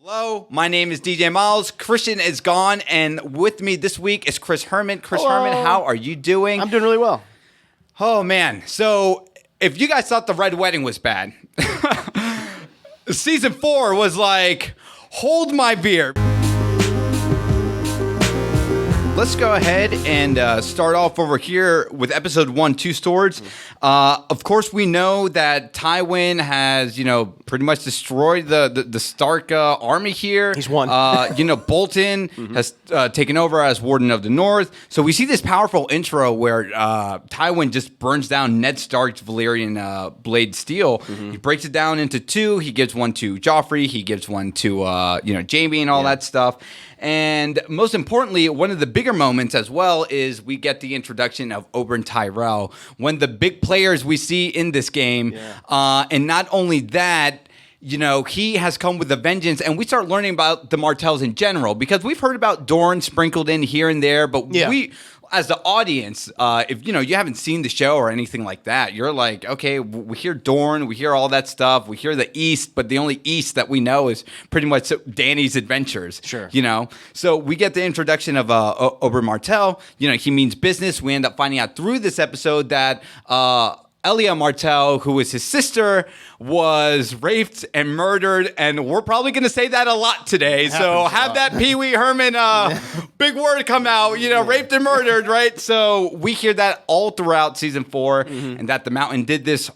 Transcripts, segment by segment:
Hello, my name is DJ Miles. Christian is gone, and with me this week is Chris Herman. Herman, how are you doing? I'm doing really well. Oh, man. So, if you guys thought the Red Wedding was bad, Season 4 was like, hold my beer. Let's go ahead and start off over here with episode 1, Two Swords. Of course, we know that Tywin has, pretty much destroyed the Stark army here. He's won. Bolton has taken over as Warden of the North. So we see this powerful intro where Tywin just burns down Ned Stark's Valyrian blade steel. He breaks it down into 2. He gives one to Joffrey. He gives one to Jaime and all that stuff. And most importantly, one of the bigger moments as well is we get the introduction of Oberyn Tyrell, one of the big players we see in this game. Yeah. And not only that, he has come with a vengeance, and we start learning about the Martells in general, because we've heard about Dorne sprinkled in here and there, but we, as the audience, if you haven't seen the show or anything like that, you're like, okay, we hear Dorne, we hear all that stuff, we hear the East, but the only East that we know is pretty much Dany's adventures. Sure. So we get the introduction of Oberyn Martell. He means business. We end up finding out through this episode that Aria Martell, who is his sister, was raped and murdered, and we're probably going to say that a lot today. So have that Pee Wee Herman big word come out, raped and murdered, right? So we hear that all throughout season 4, and that the Mountain did this,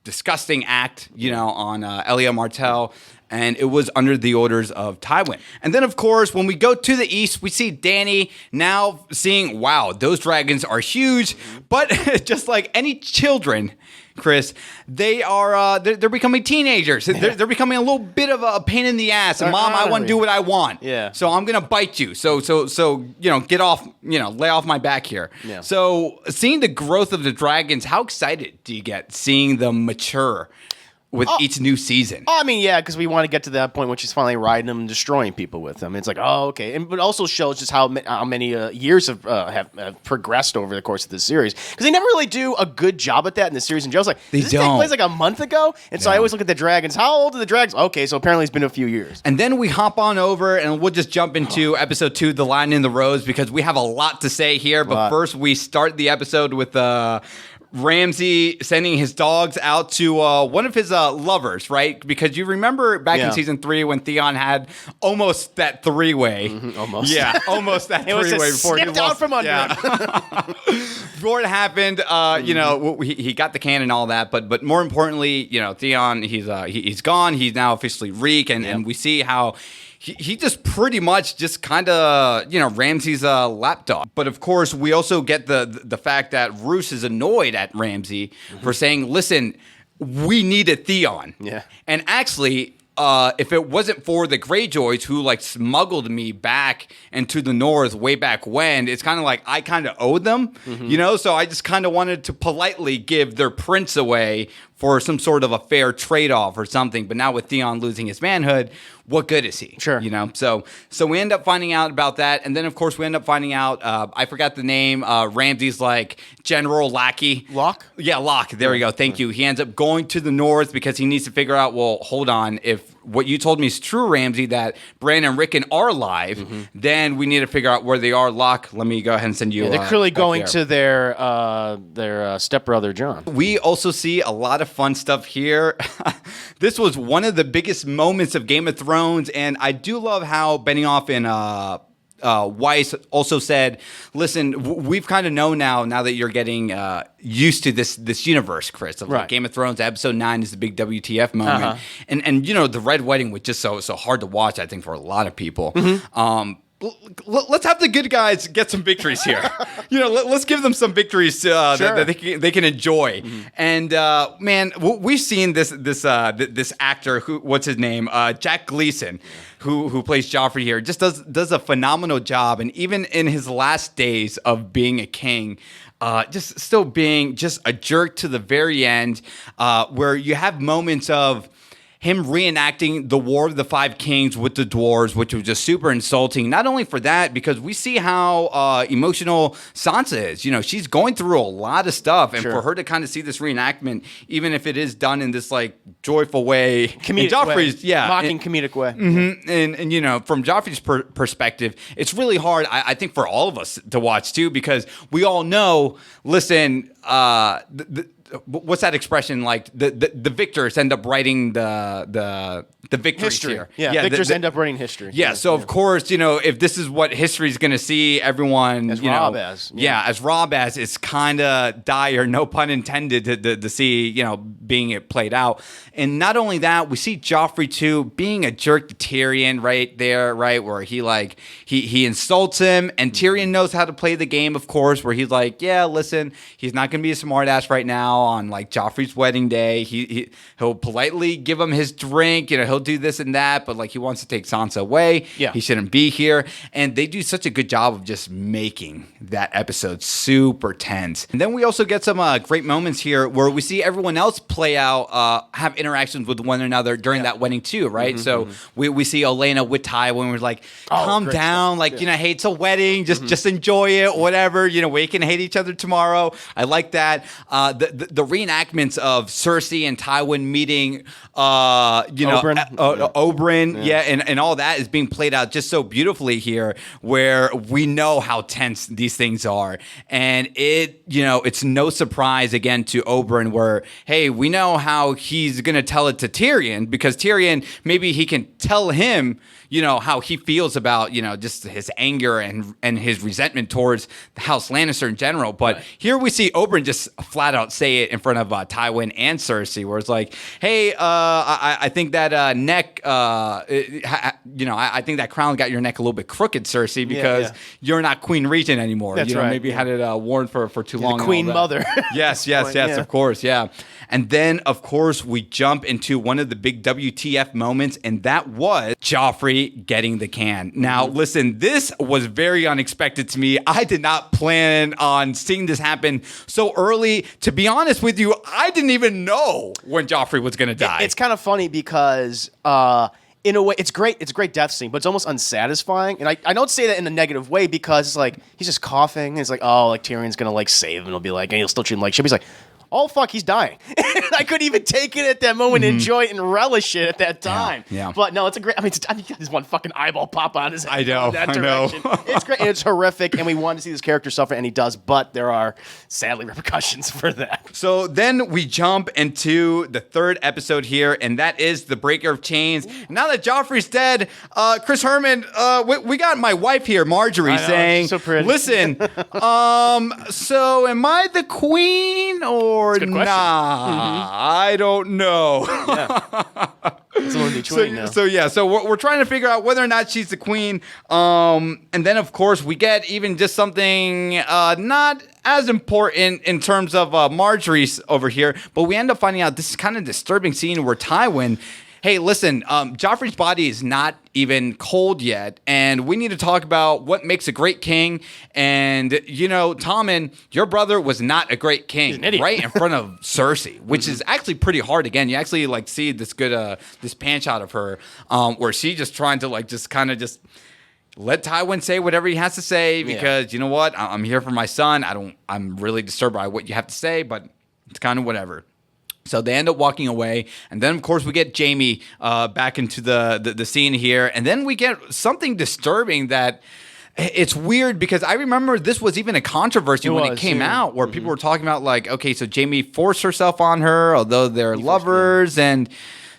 disgusting act, on Aria Martell. And it was under the orders of Tywin. And then, of course, when we go to the east, we see Dany now seeing, wow, those dragons are huge. But just like any children, Chris, they are they're becoming teenagers. They're becoming a little bit of a pain in the ass. And Mom, I want to do what I want. Yeah. So I'm gonna bite you. So get off. Lay off my back here. Yeah. So seeing the growth of the dragons, how excited do you get seeing them mature with each new season? I mean, yeah, because we want to get to that point when she's finally riding them and destroying people with them. It's like, oh, okay. But also shows just how many years have progressed over the course of this series. Because they never really do a good job at that in the series. And Joe's like, did this take place like a month ago? And so I always look at the dragons. How old are the dragons? Okay, so apparently it's been a few years. And then we hop on over and we'll just jump into episode 2, The Lion in the Rose, because we have a lot to say here. But first, we start the episode with Ramsay sending his dogs out to one of his lovers, right? Because you remember back in season 3 when Theon had almost that 3-way. Almost. Yeah, almost that 3-way. It was just before slipped out from under him. Before it happened, he got the can and all that. But more importantly, Theon, he's gone. He's now officially Reek. And we see how he just pretty much just kind of, Ramsay's lapdog. But of course, we also get the fact that Roose is annoyed at Ramsay for saying, listen, we needed Theon. Yeah. And actually, if it wasn't for the Greyjoys who smuggled me back into the North way back when, it's kind of like I kind of owed them, So I just kind of wanted to politely give their prince away for some sort of a fair trade-off or something. But now with Theon losing his manhood, what good is he? Sure. So we end up finding out about that. And then, of course, we end up finding out, I forgot the name, Ramsay's general lackey. Locke? Yeah, Locke. There we go. Thank you. He ends up going to the North because he needs to figure out, well, hold on, if what you told me is true, Ramsay, that Bran and Rickon are alive, then we need to figure out where they are. Locke, let me go ahead and send you. They're clearly going to their stepbrother, Jon. We also see a lot of fun stuff here. This was one of the biggest moments of Game of Thrones, and I do love how Benioff and Weiss also said, listen, we've kind of known now that you're getting used to this universe, Chris. Of Game of Thrones, episode 9 is the big WTF moment. And the Red Wedding was just so hard to watch, I think, for a lot of people. Let's have the good guys get some victories here. Let's give them some victories that they can enjoy. And man, we've seen this actor who, what's his name, Jack Gleason, who plays Joffrey here, just does a phenomenal job. And even in his last days of being a king, just still being just a jerk to the very end, where you have moments of, him reenacting the War of the Five Kings with the dwarves, which was just super insulting. Not only for that, because we see how emotional Sansa is. You know, she's going through a lot of stuff, and for her to kind of see this reenactment, even if it is done in this like joyful way, comedic Joffrey's way. Mocking comedic way. Mm-hmm. And you know, from Joffrey's perspective, it's really hard, I think, for all of us to watch too, because we all know, listen, what's that expression, like the victors end up writing the victories history here. Yeah, victors end up writing history. Yeah, so of course, you know, if this is what history is going to see everyone as Rob as, it's kind of dire, no pun intended, to see, you know, being it played out. And not only that, we see Joffrey too being a jerk to Tyrion right there, right, where he insults him, and Tyrion knows how to play the game, of course, where he's like, yeah, listen, he's not going to be a smartass right now on like Joffrey's wedding day. He'll politely give him his drink, you know, he'll do this and that, but like he wants to take Sansa away. Yeah. He shouldn't be here. And they do such a good job of just making that episode super tense. And then we also get some great moments here where we see everyone else play out, have interactions with one another during that wedding too, right? Mm-hmm, so we see Olenna with Tywin. We're like, calm down, like, you know, hey, it's a wedding, just enjoy it, whatever, you know, we can hate each other tomorrow. I like that. The reenactments of Cersei and Tywin meeting, Oberyn, and all that is being played out just so beautifully here, where we know how tense these things are, and it's no surprise again to Oberyn, where, hey, we know how he's gonna tell it to Tyrion, because Tyrion, maybe he can tell him, you know, how he feels about, you know, just his anger and his resentment towards the House Lannister in general. But here we see Oberyn just flat out say it in front of Tywin and Cersei, where it's like, hey, I think that neck, I think that crown got your neck a little bit crooked, Cersei, because you're not Queen Regent anymore. That's you know, right. Maybe had it worn for too long. The Queen Mother. Yes, of course, yeah. And then, of course, we jump into one of the big WTF moments, and that was Joffrey getting the can. Now, listen, this was very unexpected to me. I did not plan on seeing this happen so early. To be honest with you, I didn't even know when Joffrey was going to die. It's kind of funny because in a way, it's great. It's a great death scene, but it's almost unsatisfying. And I don't say that in a negative way, because it's like he's just coughing. And it's like, oh, like Tyrion's going to like save him. He'll be like, and he'll still treat him like shit. He's like, oh, fuck, he's dying. I couldn't even take it at that moment, enjoy it, and relish it at that time. Yeah. But no, it's a great, I mean, he got this one fucking eyeball pop on his head. I know. It's great, and it's horrific, and we want to see this character suffer, and he does, but there are, sadly, repercussions for that. So then we jump into the third episode here, and that is the Breaker of Chains. Now that Joffrey's dead, Chris Herman, we got my wife here, Marjorie, saying, so pretty. Listen, so am I the queen or nah? I don't know. It's a little between now. So we're trying to figure out whether or not she's the queen. And then, of course, we get even just something not as important in terms of Marjorie's over here, but we end up finding out this is kind of disturbing scene where Tywin, hey, listen, Joffrey's body is not even cold yet, and we need to talk about what makes a great king. And, you know, Tommen, your brother was not a great king, right in front of Cersei, which is actually pretty hard. Again, you actually like see this good this pan shot of her where she's just trying to like just kind of just let Tywin say whatever he has to say, because you know what, I'm here for my son. I'm really disturbed by what you have to say, but it's kind of whatever. So they end up walking away, and then of course we get Jaime back into the scene here, and then we get something disturbing that it's weird, because I remember this was even a controversy when it came out, where people were talking about like, okay, so Jaime forced herself on her, although they're lovers, and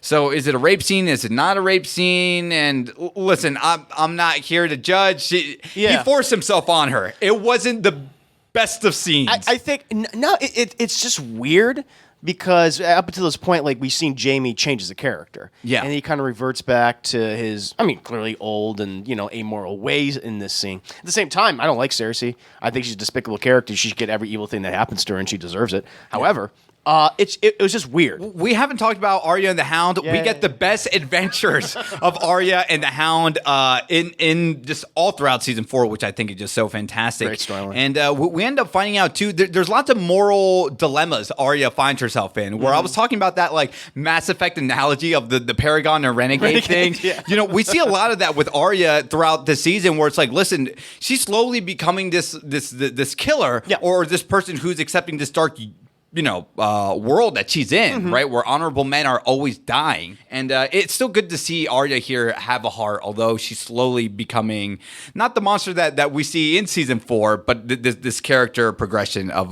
so is it a rape scene? Is it not a rape scene? And listen, I'm not here to judge. He forced himself on her. It wasn't the best of scenes. I think it's just weird. Because up until this point, like, we've seen Jaime change as a character. Yeah. And he kind of reverts back to his, I mean, clearly old and, you know, amoral ways in this scene. At the same time, I don't like Cersei. I think she's a despicable character. She should get every evil thing that happens to her, and she deserves it. However, It was just weird. We haven't talked about Arya and the Hound. We get the best adventures of Arya and the Hound in just all throughout season 4, which I think is just so fantastic. Great storyline. And we end up finding out too. There's lots of moral dilemmas Arya finds herself in. Where I was talking about that like Mass Effect analogy of the Paragon and Renegade thing. Yeah. You know, we see a lot of that with Arya throughout the season, where it's like, listen, she's slowly becoming this killer, or this person who's accepting this dark, world that she's in, right? Where honorable men are always dying. And it's still good to see Arya here have a heart, although she's slowly becoming not the monster that we see in season 4, but this character progression of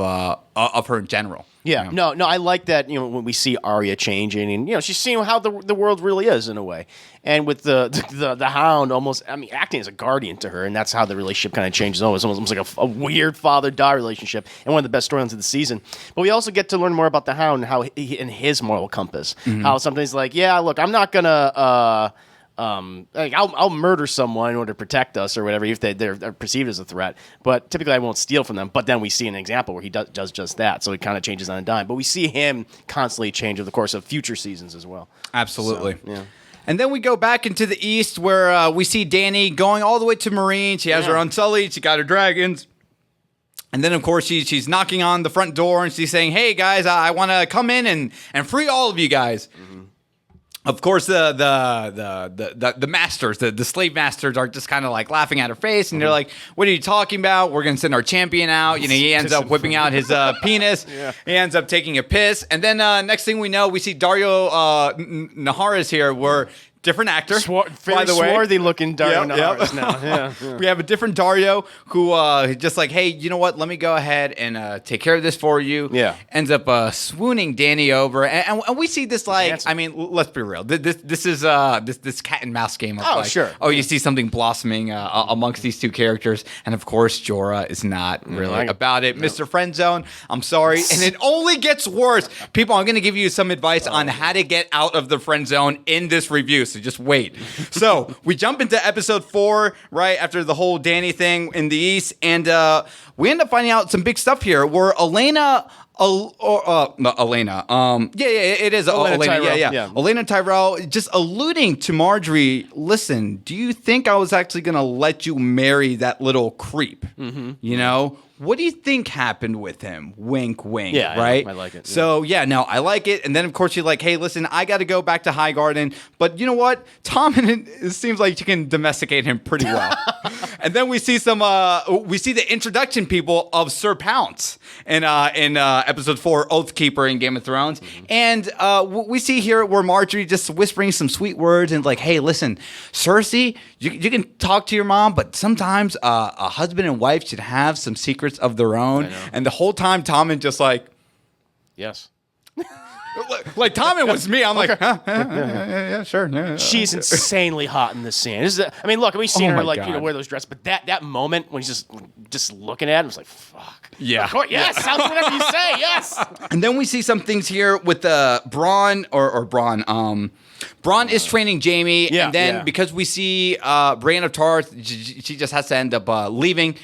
her in general. Yeah, no, I like that. When we see Arya changing, and she's seeing how the world really is in a way, and with the Hound almost, acting as a guardian to her, and that's how the relationship kind of changes. It's almost like a weird father-daughter relationship, and one of the best storylines of the season. But we also get to learn more about the Hound and how in his moral compass, how sometimes like, yeah, look, I'm not gonna. I'll murder someone in order to protect us or whatever if they're perceived as a threat. But typically, I won't steal from them. But then we see an example where he does just that. So it kind of changes on a dime. But we see him constantly change over the course of future seasons as well. Absolutely. So, yeah. And then we go back into the east where we see Dany going all the way to Marine. She has her Unsullied. She got her dragons. And then, of course, she's knocking on the front door and she's saying, "Hey, guys, I want to come in and free all of you guys." Of course, the masters, the slave masters, are just kind of like laughing at her face, and they're like, "What are you talking about? We're gonna send our champion out." He ends up whipping out his penis. Yeah. He ends up taking a piss, and then next thing we know, we see Dario Naharis here. We're different actor, by the way. Swarthy looking Dario Naharis now. Yeah. We have a different Dario who just like, hey, you know what? Let me go ahead and take care of this for you. Yeah. Ends up swooning Dany over, and we see this like, Dancing. I mean, let's be real. This is this cat and mouse game. Of Sure. You see something blossoming amongst these two characters, and of course, Jorah is not really about it. Mr. Friendzone, I'm sorry, and it only gets worse. People, I'm going to give you some advice on how to get out of the friend zone in this review. So just wait. So we jump into episode 4 right after the whole Dany thing in the east, and we end up finding out some big stuff here where Elena. Not Elena. It is Elena. Tyrell. Yeah. Elena Tyrell just alluding to Marjorie. Listen, do you think I was actually going to let you marry that little creep? What do you think happened with him? Wink, wink. Yeah, right. I like it. So I like it. And then of course you're like, hey, listen, I got to go back to Highgarden, but you know what? Tommen, it seems like you can domesticate him pretty well. And then we see the introduction people of Sir Pounce in episode 4, Oathkeeper in Game of Thrones. And we see here where Marjorie just whispering some sweet words and like, hey, listen, Cersei, you can talk to your mom, but sometimes a husband and wife should have some secrets of their own. And the whole time Tommen just like, yes. Like Tommen was me. I'm like, yeah, sure. Yeah. She's insanely hot in this scene. Look, we've seen her like wear those dresses, but that moment when she's just looking at him, it's like, fuck. Yeah. Yes, sounds whatever you say. Yes. And then we see some things here with Bronn or Bronn. Bronn is training Jaime, and then because we see Brienne of Tarth, she just has to end up leaving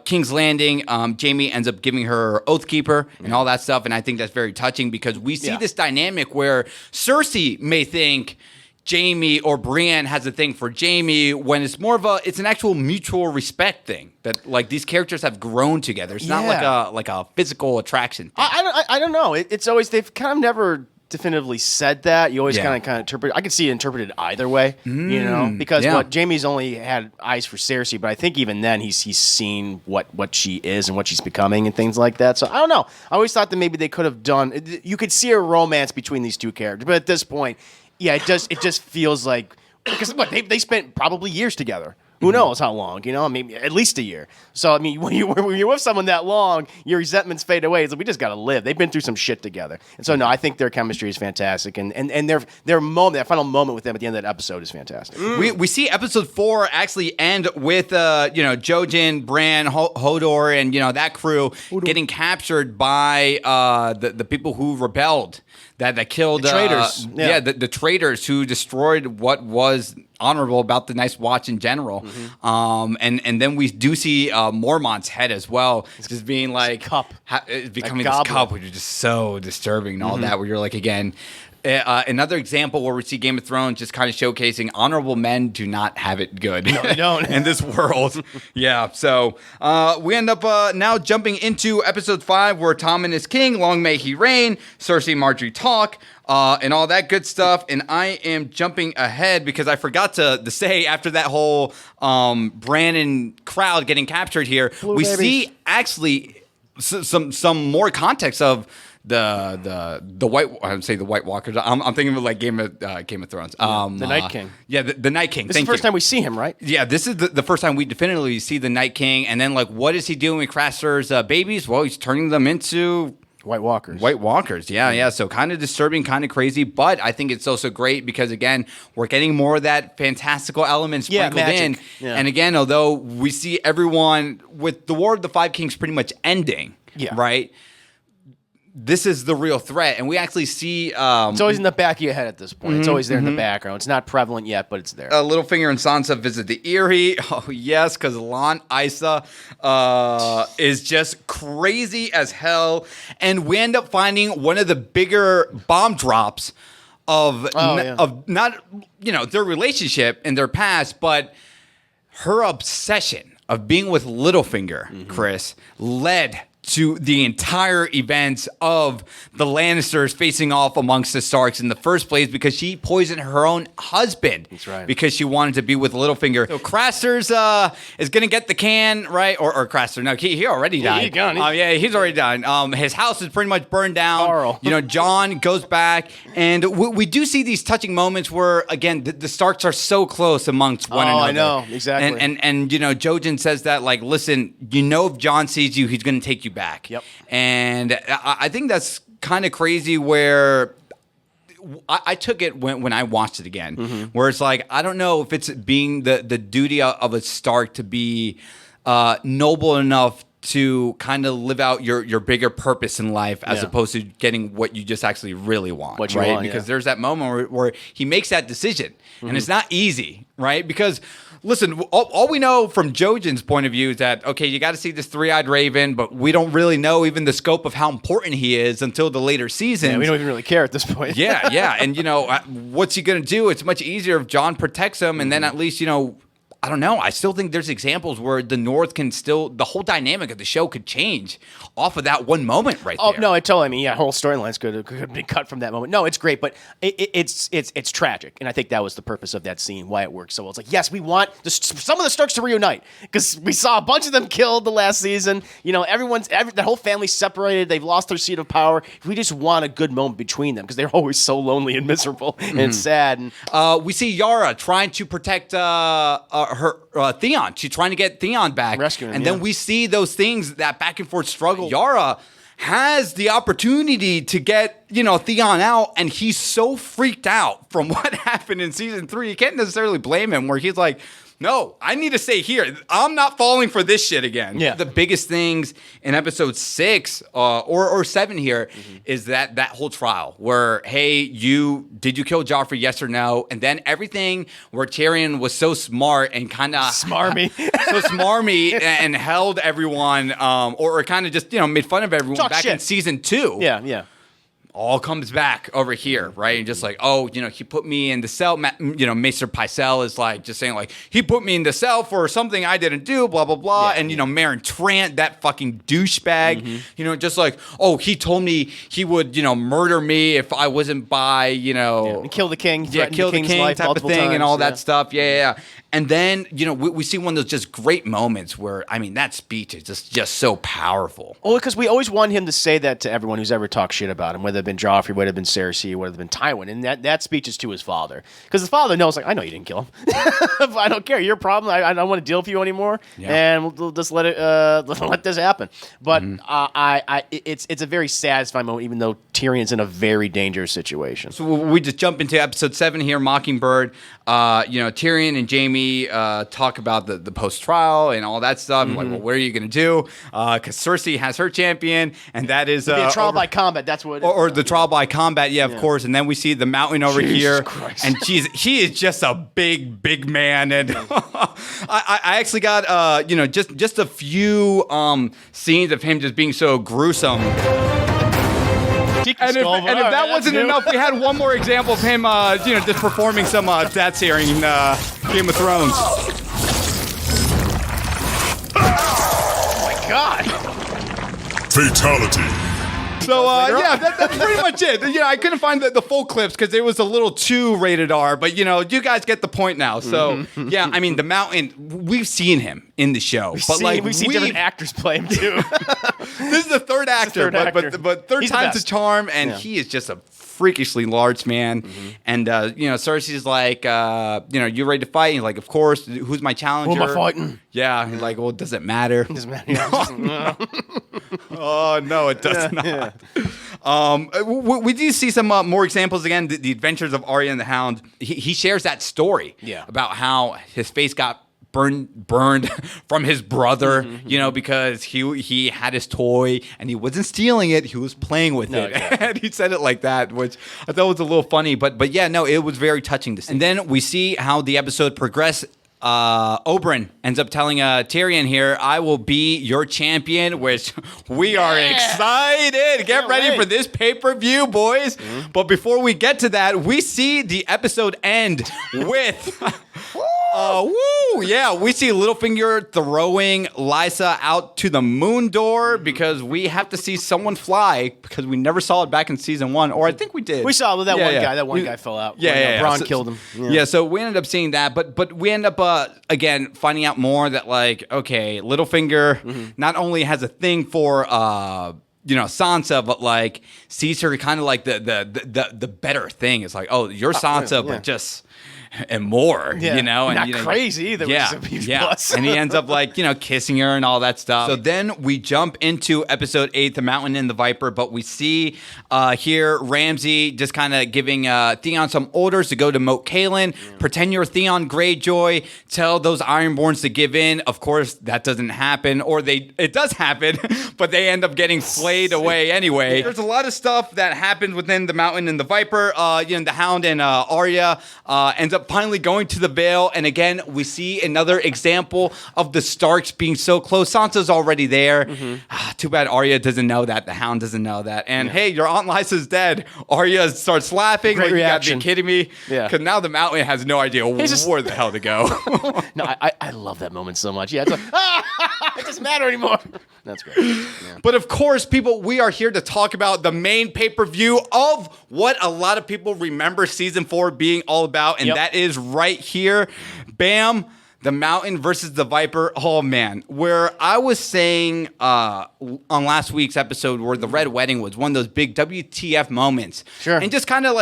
King's Landing. Jaime ends up giving her Oathkeeper and all that stuff, and I think that's very touching because we see this dynamic where Cersei may think Jaime or Brienne has a thing for Jaime when it's more of it's an actual mutual respect thing that like these characters have grown together. It's not like a physical attraction thing. I don't know. It's always they've kind of never definitively said that. You always kind of interpret. I can see it interpreted either way, because Jaime's only had eyes for Cersei, but I think even then he's seen what she is and what she's becoming and things like that. So I don't know. I always thought that maybe they could have done. You could see a romance between these two characters, but at this point, it just feels like because they spent probably years together. Who knows how long? Maybe at least a year. So when you're with someone that long, your resentments fade away. It's like we just got to live. They've been through some shit together, and so no, I think their chemistry is fantastic, and their moment, that final moment with them at the end of that episode is fantastic. We see episode 4 actually end with Jojen, Bran, Hodor, and that crew getting captured by the people who rebelled that killed The traitors. the traitors who destroyed what was honorable about the Night's Watch in general. And then we do see Mormont's head as well, just being like cup. Becoming this cup, which is just so disturbing and all that. Where you're like, again. Another example where we see Game of Thrones just kind of showcasing honorable men do not have it good. No, they don't. In this world. Yeah. So we end up now jumping into episode 5 where Tommen is king. Long may he reign. Cersei and Marjorie talk. And all that good stuff. And I am jumping ahead because I forgot to say after that whole Brandon crowd getting captured here, we see actually some more context of the White. I would say the White Walkers. I'm thinking of like Game of Thrones. The Night King. Yeah, the Night King. This is the first time we see him, right? Yeah, this is the first time we definitively see the Night King. And then like, what is he doing with Craster's babies? Well, he's turning them into White Walkers. White Walkers, yeah. So kind of disturbing, kind of crazy, but I think it's also great because, again, we're getting more of that fantastical element sprinkled in. Yeah. And again, although we see everyone with the War of the Five Kings pretty much ending, right? This is the real threat, and we actually see... it's always in the back of your head at this point. It's always there in the background. It's not prevalent yet, but it's there. Littlefinger and Sansa visit the Eyrie. Oh, yes, because Lan Isa is just crazy as hell, and we end up finding one of the bigger bomb drops of not, their relationship in their past, but her obsession of being with Littlefinger, Chris, led to the entire events of the Lannisters facing off amongst the Starks in the first place because she poisoned her own husband. That's right. Because she wanted to be with Littlefinger. So Craster's is going to get the can, right? Or Craster. No, he already died. He's gone. He's already died. His house is pretty much burned down. Carl. Jon goes back. And we do see these touching moments where, again, the Starks are so close amongst one another. I know. Exactly. And Jojen says that, like, listen, if Jon sees you, he's going to take you back. Yep. And I think that's kind of crazy where I took it when I watched it again, where it's like, I don't know if it's being the duty of a Stark to be noble enough to kind of live out your bigger purpose in life as opposed to getting what you just actually really want. What you right? want, Because there's that moment where he makes that decision and it's not easy, right? Because listen, all we know from Jojen's point of view is that, okay, you got to see this three-eyed raven, but we don't really know even the scope of how important he is until the later seasons. Yeah, we don't even really care at this point. yeah. And, what's he going to do? It's much easier if Jon protects him, and then at least, I don't know. I still think there's examples where the North can still, the whole dynamic of the show could change off of that one moment right there. Oh, no, whole storylines could be cut from that moment. No, it's great, but it's tragic. And I think that was the purpose of that scene, why it works so well. It's like, yes, we want some of the Starks to reunite because we saw a bunch of them killed the last season. The whole family's separated. They've lost their seat of power. We just want a good moment between them because they're always so lonely and miserable and sad. And we see Yara trying to protect her Theon. She's trying to get Theon back. Rescue him, and then we see those things, that back and forth struggle. Yara has the opportunity to get, Theon out, and he's so freaked out from what happened in season 3. You can't necessarily blame him, where he's like, no, I need to stay here. I'm not falling for this shit again. Yeah. The biggest things in episode 6 or 7 here is that whole trial where, hey, did you kill Joffrey? Yes or no? And then everything where Tyrion was so smart and kind of smarmy, and held everyone, or kind of just made fun of everyone back in season 2. Yeah. All comes back over here, right? And just like, he put me in the cell. Maester Pycelle is like just saying like, he put me in the cell for something I didn't do, blah, blah, blah. Yeah, and, Meryn Trant, that fucking douchebag, just like, he told me he would, murder me if I wasn't by, and kill the king. Kill the king life type of thing times, and all that stuff. Yeah. And then, we see one of those just great moments where, that speech is just so powerful. Well, because we always want him to say that to everyone who's ever talked shit about him, whether it been Joffrey, whether it been Cersei, whether it been Tywin. And that speech is to his father. Because his father knows, like, I know you didn't kill him. I don't care. Your problem. I don't want to deal with you anymore. Yeah. And we'll just let this happen. But it's a very satisfying moment, even though Tyrion's in a very dangerous situation. So we just jump into episode 7 here, Mockingbird. Tyrion and Jaime talk about the post-trial and all that stuff. Like, well, what are you going to do? Because Cersei has her champion, and that is... the trial by combat, that's what... Or the trial by combat, of course. And then we see the Mountain over here. Christ. And he is just a big man. And I actually got, just a few scenes of him just being so gruesome. And if that wasn't enough, we had one more example of him, just performing some death searing in Game of Thrones. Oh my God! Fatality. So that's pretty much it. I couldn't find the full clips because it was a little too rated R, but you guys get the point now. So I mean, the Mountain, we've seen him in the show, we've seen different actors play him too. This is the third actor, but third time's a charm, and he is just a freakishly large man. And Cersei's like, you ready to fight? And he's like, of course. Who's my challenger? Who am I fighting? Yeah. He's like, well, does it matter? It doesn't matter. Oh no, it does not. We do see some more examples again. The adventures of Arya and the Hound. He shares that story about how his face got burned from his brother, because he had his toy and he wasn't stealing it, he was playing with it. Exactly. And he said it like that, which I thought was a little funny, but it was very touching to see. And then we see how the episode progressed. Oberyn ends up telling Tyrion here, I will be your champion, which we are excited. Get ready for this pay-per-view, boys. But before we get to that, we see the episode end with... we see Littlefinger throwing Lysa out to the moon door because we have to see someone fly because we never saw it back in season 1, or I think we did. We saw that one guy. That one guy fell out. Bronn killed him. So we ended up seeing that, but we end up again finding out more that Littlefinger not only has a thing for Sansa, but sees her kind of like the better thing. It's like, oh, you're Sansa, but just and more, and not crazy either. Which is a huge plus. And he ends up kissing her and all that stuff. So then we jump into episode 8, the Mountain and the Viper, but we see here Ramsay just kind of giving Theon some orders to go to Moat Cailin, pretend you're Theon Greyjoy, tell those Ironborns to give in. Of course, that doesn't happen, or it does happen, but they end up getting flayed away anyway. There's a lot of stuff that happens within the Mountain and the Viper. The Hound and Arya ends up finally going to the Vale, and again we see another example of the Starks being so close. Sansa's already there. Too bad Arya doesn't know that. The Hound doesn't know that. And hey, your Aunt Lysa's dead. Arya starts laughing. Great reaction. You gotta be kidding me. Because now the Mountain has no idea where the hell to go. No, I love that moment so much. It's like, it doesn't matter anymore. That's great. But of course, people, we are here to talk about the main pay-per-view of what a lot of people remember season 4 being all about, and that is right here. Bam! The Mountain versus the Viper. Oh, man. Where I was saying on last week's episode where the Red Wedding was one of those big WTF moments. Sure. And just kind of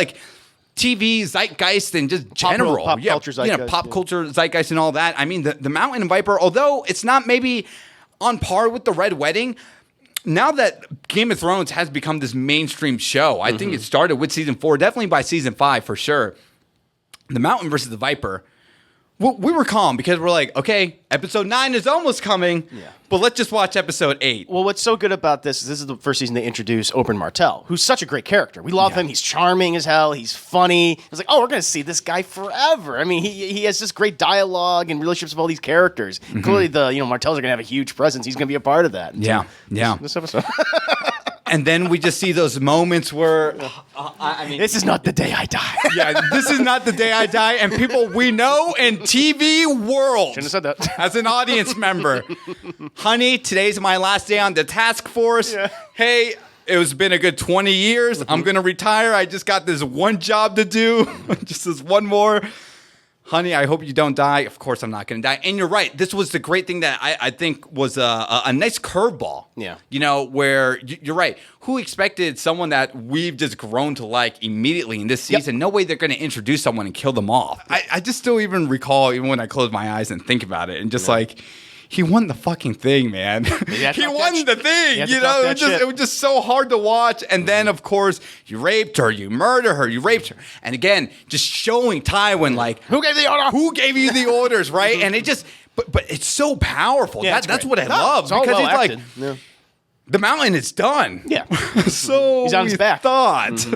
TV zeitgeist and just general. Pop culture zeitgeist. Pop culture zeitgeist and all that. I mean, the Mountain and Viper, although it's not maybe on par with the Red Wedding, now that Game of Thrones has become this mainstream show, I think it started with season 4, definitely by season 5 for sure. The Mountain versus the Viper, we were calm because we're like, okay, episode 9 is almost coming, but let's just watch episode 8. Well, what's so good about this is the first season they introduce Oberyn Martell, who's such a great character. We love him. He's charming as hell. He's funny. It's like, oh, we're going to see this guy forever. I mean, he has this great dialogue and relationships with all these characters. Clearly, Martells are going to have a huge presence. He's going to be a part of that. This episode. And then we just see those moments where, this is not the day I die. This is not the day I die. And people we know in TV world, shouldn't have said that. As an audience member, honey, today's my last day on the task force. Hey, it's been a good 20 years. I'm going to retire. I just got this one job to do. Just this one more. Honey, I hope you don't die. Of course, I'm not going to die. And you're right. This was the great thing that I think was a nice curveball. Where you're right. Who expected someone that we've just grown to like immediately in this season? No way they're going to introduce someone and kill them off. I just still even recall, even when I close my eyes and think about it, and just he won the fucking thing, man. He won the thing. You know, it was just so hard to watch. And then, of course, you raped her, you murdered her, you raped her. And again, just showing Tywin, like, who gave the order? Who gave you the orders, right? And it just, but it's so powerful. Yeah, That's what I love. Because well he's acted. like, the mountain is done. Yeah. So he's on his back. Thought.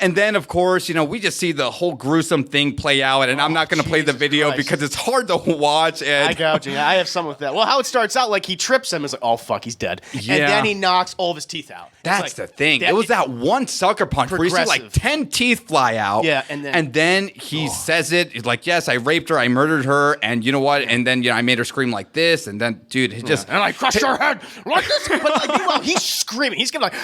And then, of course, you know, we just see the whole gruesome thing play out. And I'm not going to play the video because it's hard to watch. And I got you. I have some with that. Well, how it starts out, like he trips him. It's like, oh, fuck, he's dead. Yeah. And then he knocks all of his teeth out. That's the thing. It was that one sucker punch where you see like 10 teeth fly out. Yeah, and then he says it. He's like, yes, I raped her. I murdered her. And you know what? And then, you know, I made her scream like this. And then, dude, he just... And I crushed her head like this. But like, meanwhile, he's screaming. He's going like...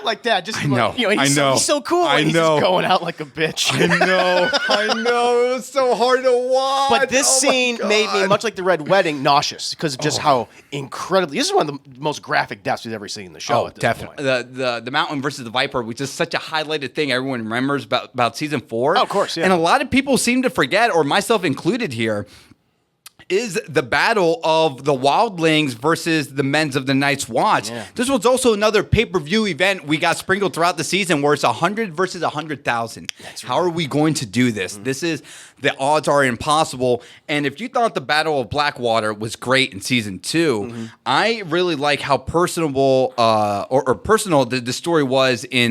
like that. Just I know. Like, you know, he's so cool. I he's know. Just going out like a bitch. I know. It was so hard to watch. But this scene made me, much like the Red Wedding, nauseous because of just how incredibly. This is one of the most graphic deaths we've ever seen in the show. At this definitely. Point. The Mountain versus the Viper was just such a highlighted thing everyone remembers about season 4. Oh, of course, yeah. And a lot of people seem to forget, or myself included here, is the battle of the Wildlings versus the Men's of the Night's Watch. Yeah. This was also another pay-per-view event we got sprinkled throughout the season where it's 100 versus 100,000. How are we going to do this? This is, the odds are impossible. And if you thought the Battle of Blackwater was great in season 2, I really like how personable or personal the story was in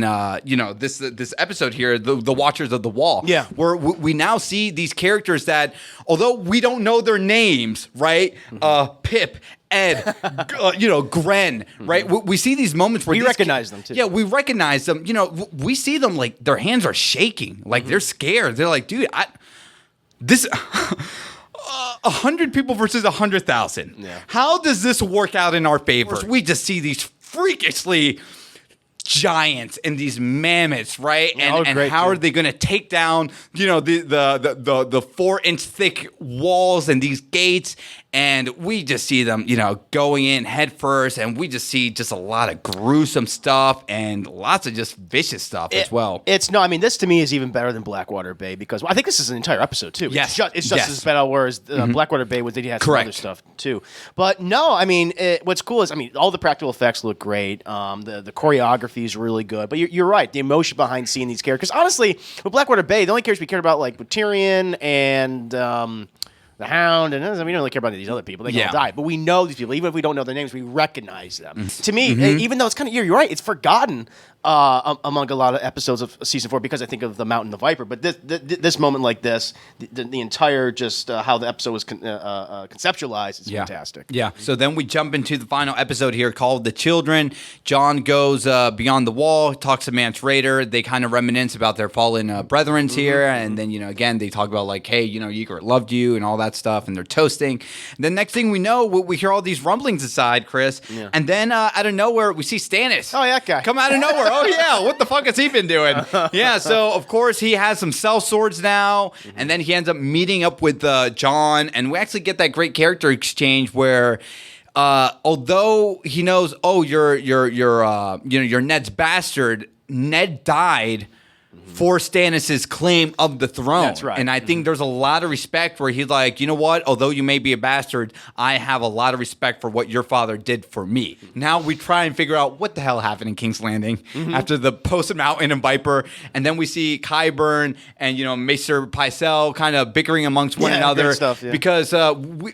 this episode here, the Watchers of the Wall. Yeah. Where we now see these characters that, although we don't know their names, right? Pip, Ed, Gren, right? We see these moments where we recognize them too. Yeah, we recognize them. You know, we see them like their hands are shaking, like they're scared. They're like, dude, this 100 people versus 100,000. Yeah. How does this work out in our favor? We just see these freakishly giants and these mammoths, right? And how are they going to take down, you know, the 4-inch thick walls and these gates? And we just see them, you know, going in head first, and we just see just a lot of gruesome stuff and lots of just vicious stuff as well. This to me is even better than Blackwater Bay because I think this is an entire episode too. Yes. It's just as bad, whereas Blackwater Bay they had some other stuff too. But no, what's cool is all the practical effects look great. The choreography is really good. But you're right, the emotion behind seeing these characters. Honestly, with Blackwater Bay, the only characters we cared about like with Tyrion and the Hound, and we don't really care about these other people. They all die. But we know these people. Even if we don't know their names, we recognize them. To me, even though it's kind of, you're right, it's forgotten among a lot of episodes of season 4 because I think of the Mountain, the Viper. But this moment like this, the entire just how the episode was conceptualized is fantastic. Yeah. So then we jump into the final episode here called The Children. Jon goes beyond the wall, talks to Mance Rayder. They kind of reminisce about their fallen brethrens here. And then, you know, again, they talk about like, hey, you know, Ygritte loved you and all that stuff. And they're toasting. And then next thing we know, we hear all these rumblings aside, Chris. Yeah. And then out of nowhere, we see Stannis. Oh, yeah, that guy. Come out of nowhere. Oh, yeah. What the fuck has he been doing? Yeah. So, of course, he has some cell swords now. And then he ends up meeting up with Jon. And we actually get that great character exchange where although he knows, oh, you're Ned's bastard, Ned died for Stannis' claim of the throne. That's right. And I think there's a lot of respect where he's like, you know what? Although you may be a bastard, I have a lot of respect for what your father did for me. Now we try and figure out what the hell happened in King's Landing after the post Mountain and Viper. And then we see Qyburn and, you know, Maester Pycelle kind of bickering amongst one another. Stuff, because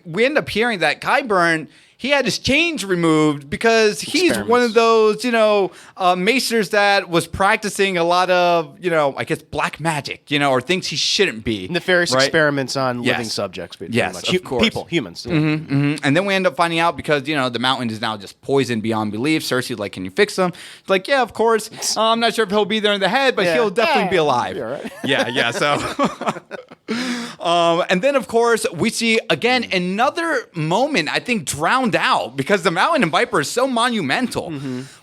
we end up hearing that Qyburn, he had his chains removed because he's one of those, you know, maesters that was practicing a lot of, you know, I guess black magic, you know, or things he shouldn't be. Nefarious experiments on living subjects. Yes, of course. People, humans. And then we end up finding out because, you know, the Mountain is now just poisoned beyond belief. Cersei's like, can you fix him? It's like, yeah, of course. I'm not sure if he'll be there in the head, but he'll definitely be alive. Right. Yeah, so... and then, of course, we see, again, another moment, I think, drowned out because the Mountain and Viper is so monumental.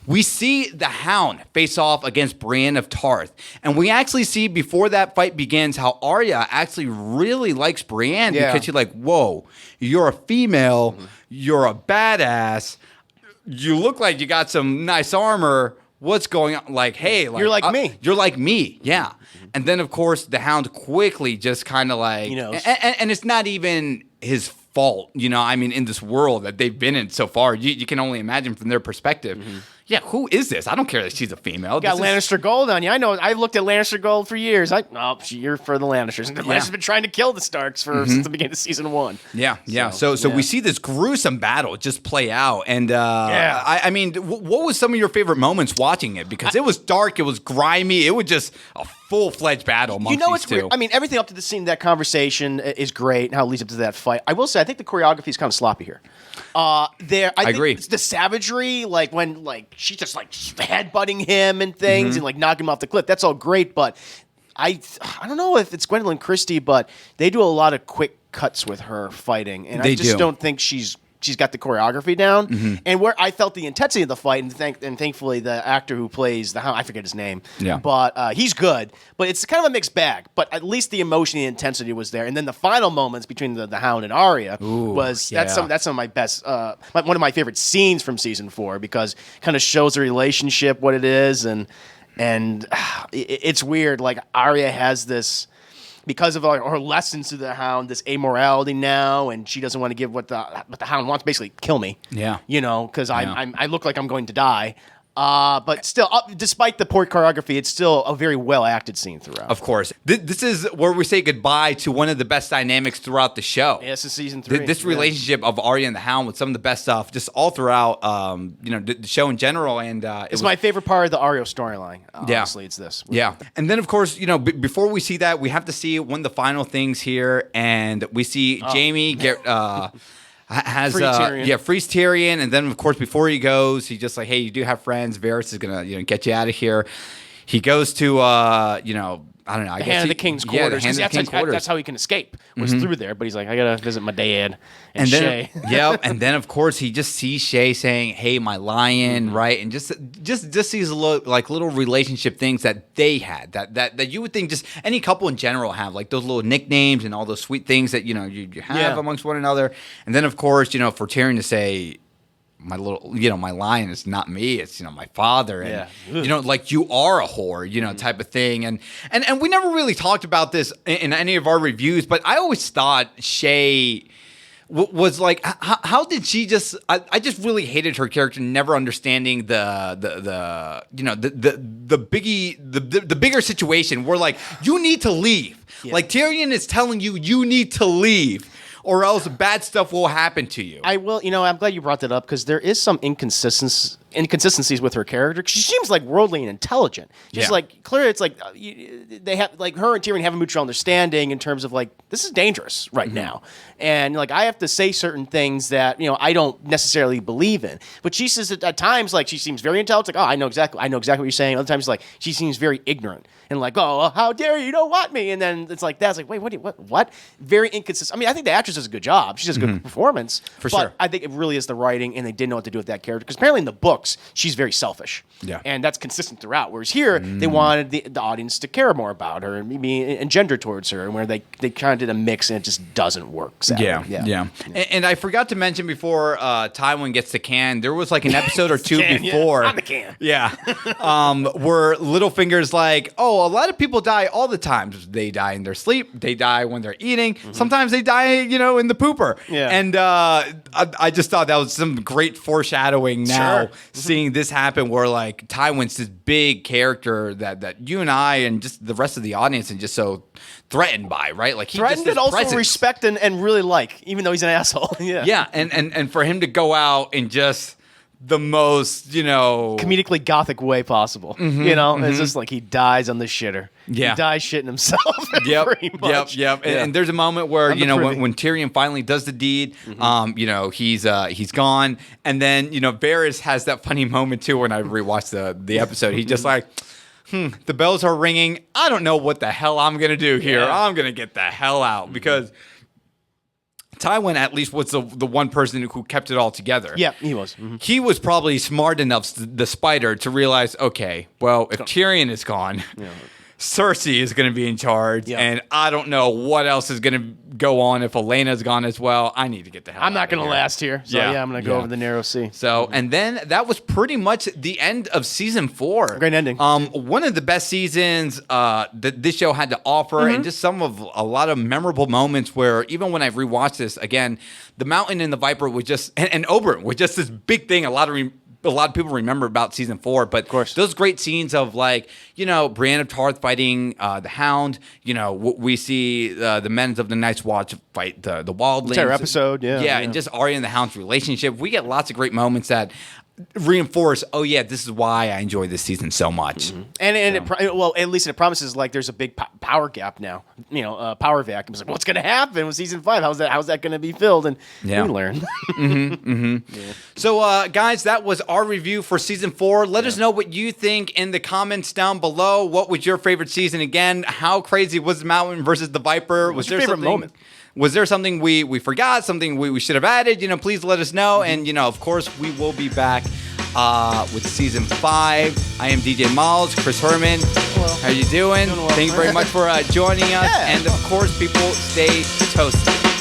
We see the Hound face off against Brienne of Tarth. And we actually see, before that fight begins, how Arya actually really likes Brienne because she's like, whoa, you're a female, you're a badass, you look like you got some nice armor. What's going on? Like, hey, like, you're like me. You're like me, yeah. And then, of course, the Hound quickly just kind of like, he knows. And it's not even his fault, I mean, in this world that they've been in so far. You can only imagine from their perspective. Yeah, who is this? I don't care that she's a female. Got Lannister gold on you. I know. I've looked at Lannister gold for years. You're for the Lannisters. And the Lannisters have been trying to kill the Starks since the beginning of season 1. Yeah. So we see this gruesome battle just play out. And I mean, what was some of your favorite moments watching it? Because it was dark, it was grimy, it was just a full-fledged battle amongst these two. Weird. I mean, everything up to the scene, that conversation is great, and how it leads up to that fight. I will say, I think the choreography is kind of sloppy here. I agree. The savagery, like when she's just headbutting him and things and knocking him off the cliff. That's all great, but I don't know if it's Gwendolyn Christie, but they do a lot of quick cuts with her fighting, and I just don't think she's got the choreography down. And where I felt the intensity of the fight, and thankfully the actor who plays the Hound, I forget his name, but he's good. But it's kind of a mixed bag. But at least the emotion and intensity was there. And then the final moments between the Hound and Arya that's some of my best, one of my favorite scenes from season 4, because it kind of shows the relationship, what it is, and it's weird. Like Arya has this, because of her lessons to the Hound, this amorality now, and she doesn't want to give what the Hound wants, basically kill me. Yeah. Because I look like I'm going to die. But still, despite the poor choreography, it's still a very well-acted scene throughout. Of course. This is where we say goodbye to one of the best dynamics throughout the show. Yeah, this is season 3. This relationship of Arya and the Hound with some of the best stuff just all throughout the show in general. And it's my favorite part of the Arya storyline. Honestly, it's this. Yeah. And then, of course, before we see that, we have to see one of the final things here. And we see Jaime get... frees Tyrion, and then of course before he goes, he's just like, hey, you do have friends. Varys is gonna get you out of here. He goes to I don't know. I guess Hand of the King's quarters. Yeah, that's how he can escape. Was through there, but he's like, I gotta visit my dad and then, Shay. And then of course he just sees Shay saying, "Hey, my lion," right? And just these little relationship things that they had that you would think just any couple in general have, like those little nicknames and all those sweet things that you have amongst one another. And then of course for Tyrion to say, my little, my lion is not me. It's, my father. And, like you are a whore, type of thing. And we never really talked about this in any of our reviews, but I always thought Shay was like, how did she just, I just really hated her character, never understanding the bigger situation where like, you need to leave. Yeah. Like Tyrion is telling you need to leave, or else bad stuff will happen to you. I will. I'm glad you brought that up, because there is some inconsistencies with her character. She seems like worldly and intelligent. She's like, clearly it's like they have, like, her and Tyrion have a mutual understanding in terms of like, this is dangerous right now. And like, I have to say certain things that, I don't necessarily believe in. But she says that at times, like, she seems very intelligent. Like, oh, I know exactly what you're saying. Other times, like, she seems very ignorant and like, oh, how dare you don't want me? And then it's like, that's like, wait, what? Very inconsistent. I mean, I think the actress does a good job. She does a good performance. For but sure. I think it really is the writing, and they didn't know what to do with that character. Because apparently in the books, she's very selfish. Yeah. And that's consistent throughout. Whereas here, they wanted the audience to care more about her and maybe engender towards her, and where they kind of did a mix, and it just doesn't work. Sadly. Yeah. And I forgot to mention before Tywin gets the can, there was like an episode or two before. On the can. Yeah. Where Littlefinger's like, oh, a lot of people die all the time. They die in their sleep. They die when they're eating. Sometimes they die, in the pooper. Yeah. And I just thought that was some great foreshadowing now, seeing this happen, where like Tywin's this big character that you and I and just the rest of the audience and just so threatened by, right? Like he threatened, just but also presence. Respect and really like, even though he's an asshole. Yeah, and for him to go out and just the most, comedically gothic way possible. It's just like he dies on the shitter. Yeah. He dies shitting himself. Pretty much. Yep. And there's a moment where, when Tyrion finally does the deed, he's gone. And then, Varys has that funny moment too when I rewatched the episode. He's just like, the bells are ringing. I don't know what the hell I'm going to do here. Yeah. I'm going to get the hell out because Tywin at least was the one person who kept it all together. Yeah, he was. He was probably smart enough, the spider, to realize, okay, well, if Tyrion is gone, Cersei is going to be in charge, and I don't know what else is going to go on. If Elena's gone as well, I need to get the hell I'm not going going to last here. So, I'm going to go over the narrow sea. So, and then that was pretty much the end of season 4. Great ending. One of the best seasons that this show had to offer, and just a lot of memorable moments where even when I rewatched this again, the Mountain and the Viper was just, and Oberyn was just this big thing. A lot of people remember about season 4, but of course, those great scenes of Brienne of Tarth fighting the Hound. We see the men of the Night's Watch fight the Wildlings. Entire episode, and just Arya and the Hound's relationship. We get lots of great moments that reinforce, this is why I enjoy this season so much. And at least it promises there's a big power gap now. Power vacuum. It's like, what's going to happen with season 5? How's that going to be filled? And we learn. So, guys, that was our review for season 4. Let us know what you think in the comments down below. What was your favorite season? Again, how crazy was the Mountain versus the Viper? What's your favorite moment? Was there something we forgot, something we should have added? Please let us know. And, of course, we will be back with season 5. I am DJ Miles, Chris Herman. Hello. How you doing? Well. Thank you very much for joining us. Yeah. And, of course, people, stay toasty.